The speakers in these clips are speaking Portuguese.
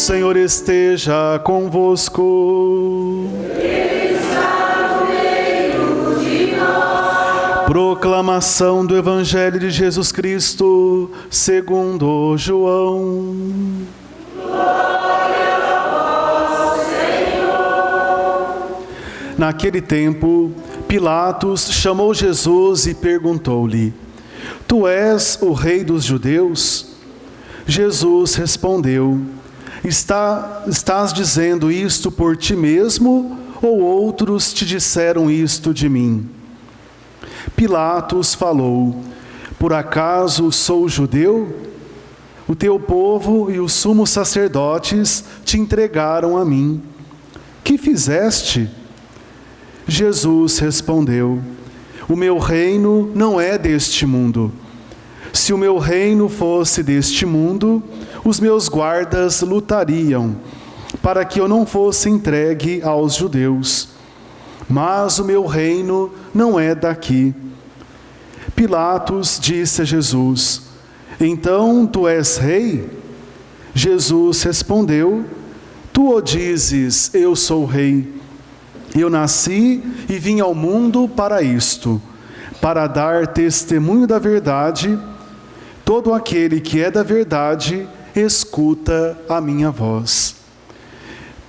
Senhor esteja convosco. Está no meio de nós. Proclamação do Evangelho de Jesus Cristo, segundo João. Glória a vós, Senhor. Naquele tempo, Pilatos chamou Jesus e perguntou-lhe: Tu és o rei dos judeus? Jesus respondeu: Estás dizendo isto por ti mesmo, ou outros te disseram isto de mim? Pilatos falou: Por acaso sou judeu? O teu povo e os sumos sacerdotes te entregaram a mim. Que fizeste? Jesus respondeu: O meu reino não é deste mundo. Se o meu reino fosse deste mundo, os meus guardas lutariam, para que eu não fosse entregue aos judeus. Mas o meu reino não é daqui. Pilatos disse a Jesus: Então tu és rei? Jesus respondeu: Tu o dizes, eu sou rei. Eu nasci e vim ao mundo para isto, para dar testemunho da verdade. Todo aquele que é da verdade, escuta a minha voz.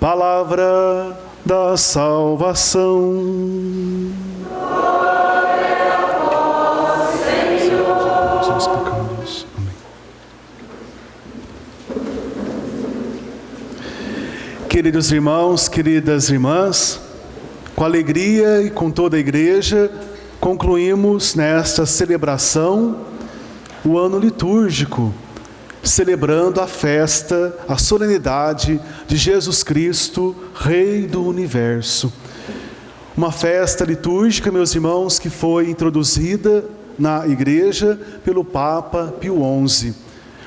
Palavra da salvação. Glória a vós, Senhor. Amém. Queridos irmãos, queridas irmãs, com alegria e com toda a igreja, concluímos nesta celebração o ano litúrgico, celebrando a festa, a solenidade de Jesus Cristo, Rei do Universo. Uma festa litúrgica, meus irmãos, que foi introduzida na igreja pelo Papa Pio XI.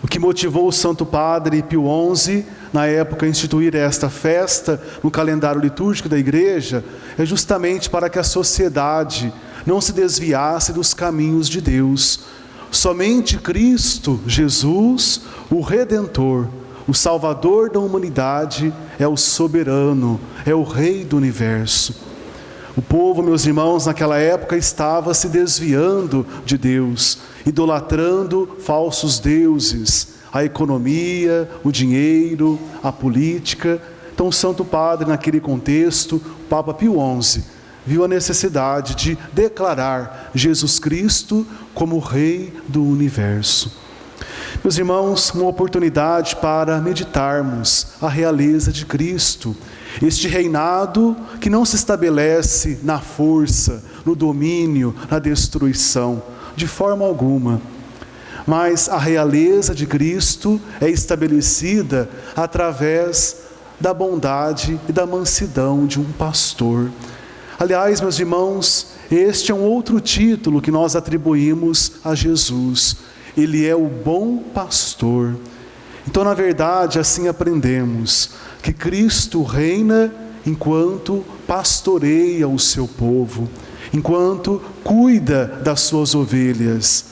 O que motivou o Santo Padre Pio XI, na época, a instituir esta festa no calendário litúrgico da igreja, é justamente para que a sociedade não se desviasse dos caminhos de Deus. Somente Cristo, Jesus, o Redentor, o Salvador da humanidade, é o soberano, é o Rei do Universo. O povo, meus irmãos, naquela época estava se desviando de Deus, idolatrando falsos deuses, a economia, o dinheiro, a política. Então o Santo Padre, naquele contexto, o Papa Pio XI, viu a necessidade de declarar Jesus Cristo como Rei do Universo. Meus irmãos, uma oportunidade para meditarmos a realeza de Cristo, este reinado que não se estabelece na força, no domínio, na destruição, de forma alguma. Mas a realeza de Cristo é estabelecida através da bondade e da mansidão de um pastor. Aliás, meus irmãos, este é um outro título que nós atribuímos a Jesus. Ele é o bom pastor. Então, na verdade, assim aprendemos que Cristo reina enquanto pastoreia o seu povo, enquanto cuida das suas ovelhas,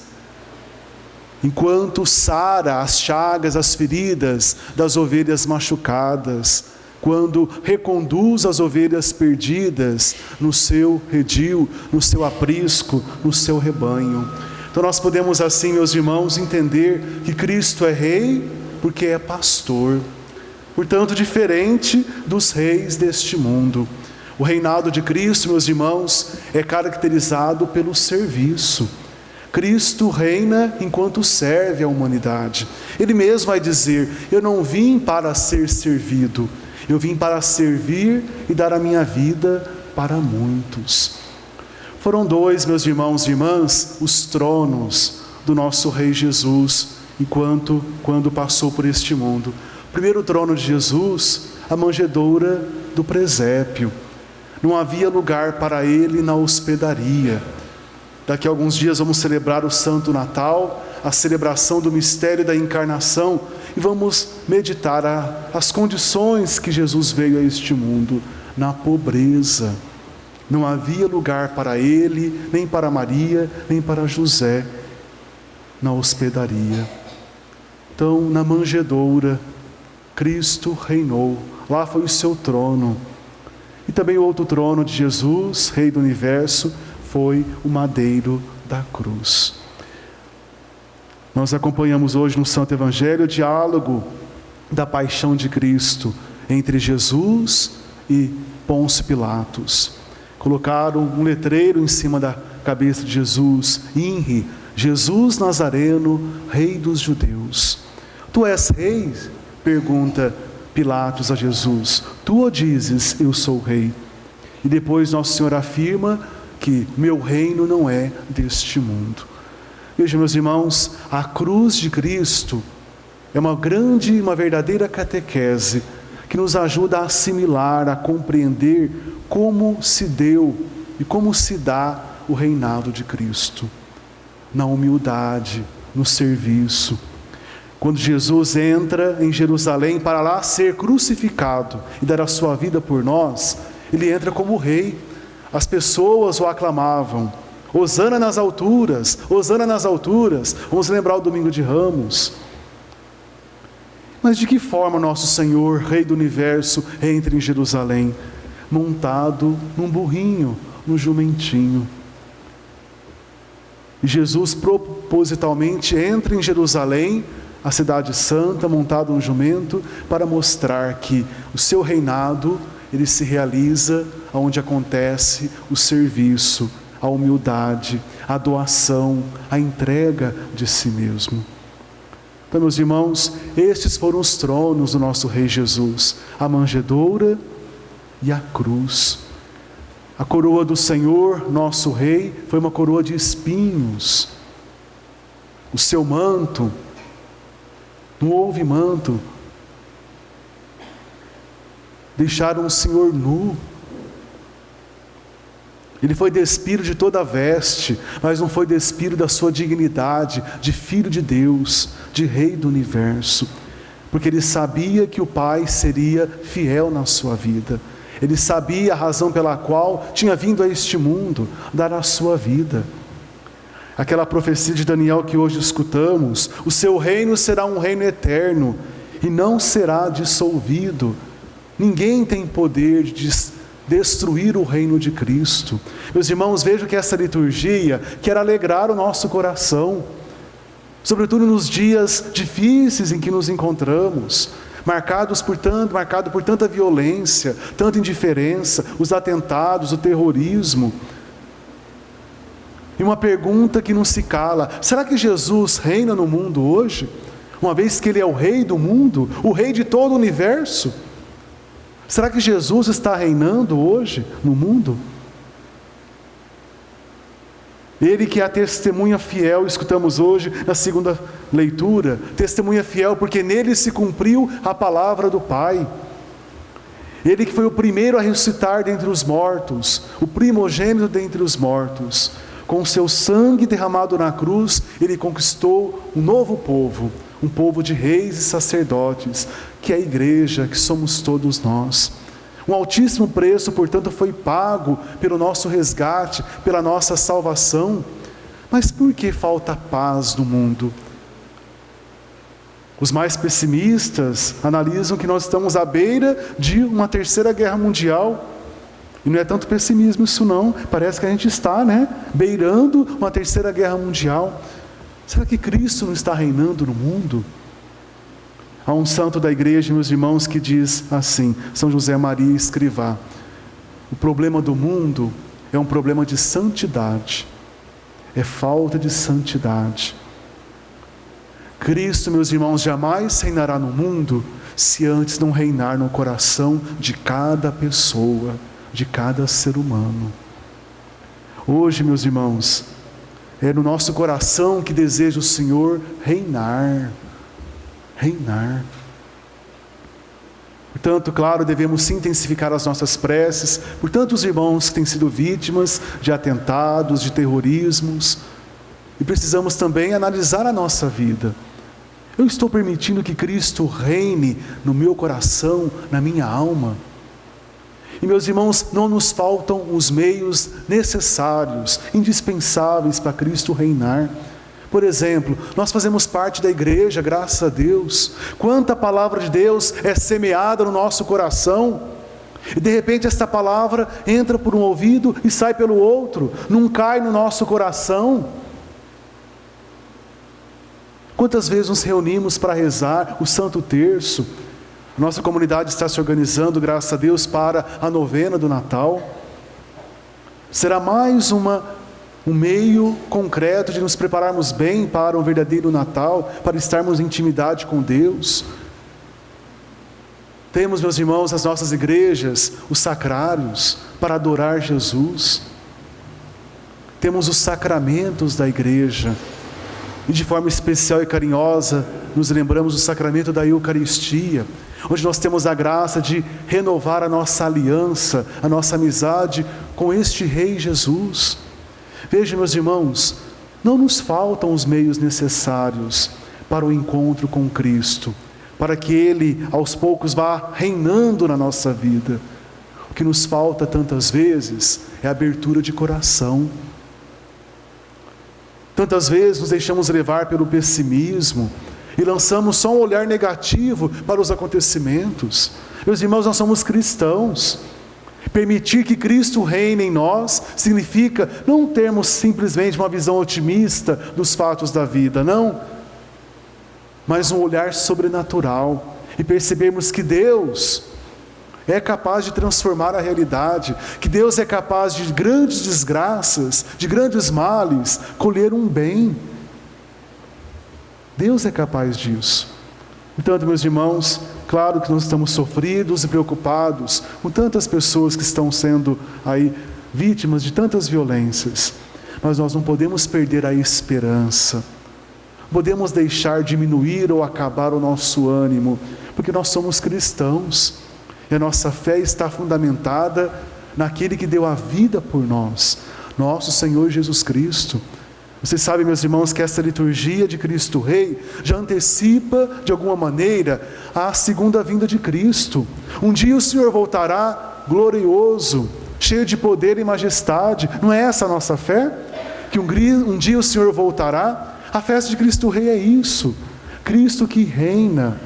enquanto sara as chagas, as feridas das ovelhas machucadas, quando reconduz as ovelhas perdidas no seu redil, no seu aprisco, no seu rebanho. Então nós podemos assim, meus irmãos, entender que Cristo é rei porque é pastor. Portanto, diferente dos reis deste mundo. O reinado de Cristo, meus irmãos, é caracterizado pelo serviço. Cristo reina enquanto serve a humanidade. Ele mesmo vai dizer: eu não vim para ser servido, eu vim para servir e dar a minha vida para muitos. Foram dois, meus irmãos e irmãs, os tronos do nosso Rei Jesus, quando passou por este mundo. O primeiro trono de Jesus, a manjedoura do presépio. Não havia lugar para ele na hospedaria. Daqui a alguns dias vamos celebrar o Santo Natal, a celebração do mistério da encarnação, e vamos meditar as condições que Jesus veio a este mundo, na pobreza. Não havia lugar para ele, nem para Maria, nem para José, na hospedaria. Então, na manjedoura, Cristo reinou, lá foi o seu trono. E também o outro trono de Jesus, Rei do Universo, foi o madeiro da cruz. Nós acompanhamos hoje no Santo Evangelho o diálogo da paixão de Cristo entre Jesus e Pôncio Pilatos. Colocaram um letreiro em cima da cabeça de Jesus, INRI, Jesus Nazareno, Rei dos Judeus. Tu és rei? Pergunta Pilatos a Jesus. Tu o dizes, eu sou rei. E depois Nosso Senhor afirma que meu reino não é deste mundo. Vejam, meus irmãos, a cruz de Cristo é uma verdadeira catequese que nos ajuda a assimilar, a compreender como se deu e como se dá o reinado de Cristo. Na humildade, no serviço. Quando Jesus entra em Jerusalém para lá ser crucificado e dar a sua vida por nós, ele entra como rei. As pessoas o aclamavam. Hosana nas alturas, Hosana nas alturas. Vamos lembrar o domingo de Ramos. Mas de que forma nosso Senhor, Rei do Universo, entra em Jerusalém? Montado num burrinho, num jumentinho. E Jesus propositalmente entra em Jerusalém, a cidade santa, montado num jumento, para mostrar que o seu reinado, ele se realiza onde acontece o serviço, a humildade, a doação, a entrega de si mesmo. Então, meus irmãos, estes foram os tronos do nosso Rei Jesus, a manjedoura e a cruz. A coroa do Senhor, nosso Rei, foi uma coroa de espinhos. O seu manto, não houve manto. Deixaram o Senhor nu. Ele foi despido de toda a veste, mas não foi despido da sua dignidade de Filho de Deus, de Rei do Universo. Porque ele sabia que o Pai seria fiel na sua vida. Ele sabia a razão pela qual tinha vindo a este mundo, dar a sua vida. Aquela profecia de Daniel que hoje escutamos, o seu reino será um reino eterno e não será dissolvido. Ninguém tem poder de destruir o reino de Cristo. Meus irmãos, vejam que essa liturgia quer alegrar o nosso coração, sobretudo nos dias difíceis em que nos encontramos, marcado por tanta violência, tanta indiferença, os atentados, o terrorismo. E uma pergunta que não se cala: será que Jesus reina no mundo hoje? Uma vez que Ele é o Rei do mundo, o Rei de todo o universo. Será que Jesus está reinando hoje no mundo? Ele que é a testemunha fiel, escutamos hoje na segunda leitura, testemunha fiel porque nele se cumpriu a palavra do Pai. Ele que foi o primeiro a ressuscitar dentre os mortos, o primogênito dentre os mortos. Com o seu sangue derramado na cruz, Ele conquistou um novo povo, um povo de reis e sacerdotes, que é a igreja, que somos todos nós. Um altíssimo preço, portanto, foi pago pelo nosso resgate, pela nossa salvação. Mas por que falta paz no mundo? Os mais pessimistas analisam que nós estamos à beira de uma terceira guerra mundial. E não é tanto pessimismo isso não, parece que a gente está, beirando uma terceira guerra mundial. Será que Cristo não está reinando no mundo? Há um santo da igreja, meus irmãos, que diz assim, São José Maria Escrivá: o problema do mundo é um problema de santidade, é falta de santidade. Cristo, meus irmãos, jamais reinará no mundo se antes não reinar no coração de cada pessoa, de cada ser humano. Hoje, meus irmãos, é no nosso coração que deseja o Senhor reinar. Portanto, claro, devemos intensificar as nossas preces por tantos irmãos que têm sido vítimas de atentados, de terrorismos, e precisamos também analisar a nossa vida. Eu estou permitindo que Cristo reine no meu coração, na minha alma? E, meus irmãos, não nos faltam os meios necessários, indispensáveis para Cristo reinar. Por exemplo, nós fazemos parte da igreja, graças a Deus. Quanta palavra de Deus é semeada no nosso coração, e de repente esta palavra entra por um ouvido e sai pelo outro, não cai no nosso coração. Quantas vezes nos reunimos para rezar o Santo Terço? Nossa comunidade está se organizando, graças a Deus, para a novena do Natal. Será mais um meio concreto de nos prepararmos bem para um verdadeiro Natal, para estarmos em intimidade com Deus. Temos, meus irmãos, nas nossas igrejas, os sacrários para adorar Jesus. Temos os sacramentos da igreja. E de forma especial e carinhosa, nos lembramos do sacramento da Eucaristia, onde nós temos a graça de renovar a nossa aliança, a nossa amizade com este Rei Jesus. Vejam, meus irmãos, não nos faltam os meios necessários para o encontro com Cristo, para que Ele aos poucos vá reinando na nossa vida. O que nos falta tantas vezes é abertura de coração. Tantas vezes nos deixamos levar pelo pessimismo e lançamos só um olhar negativo para os acontecimentos. Meus irmãos, nós somos cristãos. Permitir que Cristo reine em nós significa não termos simplesmente uma visão otimista dos fatos da vida, não, mas um olhar sobrenatural e percebermos que Deus é capaz de transformar a realidade, que Deus é capaz de grandes desgraças, de grandes males, colher um bem. Deus é capaz disso. Portanto, meus irmãos, claro que nós estamos sofridos e preocupados com tantas pessoas que estão sendo aí vítimas de tantas violências, mas nós não podemos perder a esperança, podemos deixar diminuir ou acabar o nosso ânimo, porque nós somos cristãos, e a nossa fé está fundamentada naquele que deu a vida por nós, nosso Senhor Jesus Cristo. Vocês sabem, meus irmãos, que essa liturgia de Cristo Rei já antecipa, de alguma maneira, a segunda vinda de Cristo. Um dia o Senhor voltará glorioso, cheio de poder e majestade. Não é essa a nossa fé? Que um dia o Senhor voltará? A festa de Cristo Rei é isso. Cristo que reina.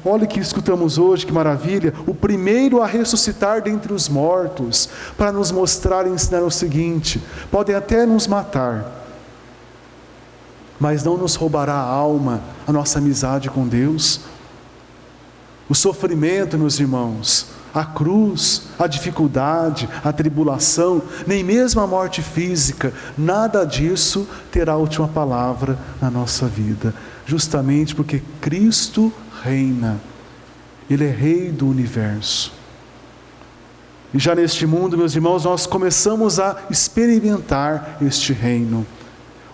Olha o que escutamos hoje, que maravilha. O primeiro a ressuscitar dentre os mortos, para nos mostrar e ensinar o seguinte: podem até nos matar, mas não nos roubará a alma, a nossa amizade com Deus. O sofrimento, meus irmãos, a cruz, a dificuldade, a tribulação, nem mesmo a morte física, nada disso terá a última palavra na nossa vida, justamente porque Cristo reina, Ele é Rei do universo. E já neste mundo, meus irmãos, nós começamos a experimentar este reino.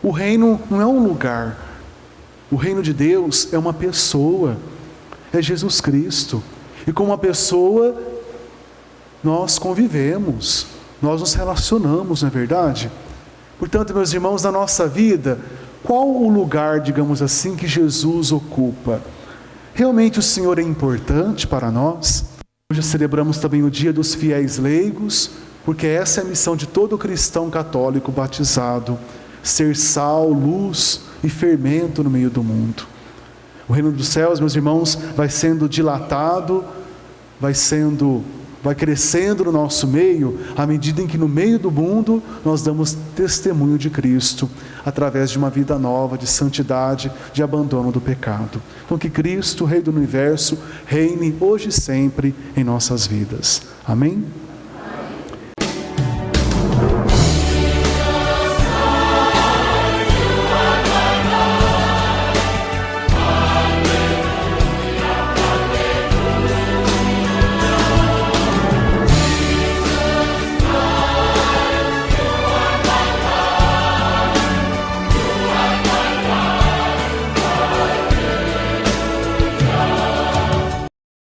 O reino não é um lugar, o reino de Deus é uma pessoa, é Jesus Cristo, e com uma pessoa nós convivemos, nós nos relacionamos, não é verdade? Portanto, meus irmãos, na nossa vida, qual o lugar, digamos assim, que Jesus ocupa? Realmente o Senhor é importante para nós. Hoje celebramos também o dia dos fiéis leigos, porque essa é a missão de todo cristão católico batizado: ser sal, luz e fermento no meio do mundo. O reino dos céus, meus irmãos, vai sendo dilatado, vai crescendo no nosso meio, à medida em que no meio do mundo nós damos testemunho de Cristo, através de uma vida nova, de santidade, de abandono do pecado. Então que Cristo, Rei do Universo, reine hoje e sempre em nossas vidas. Amém?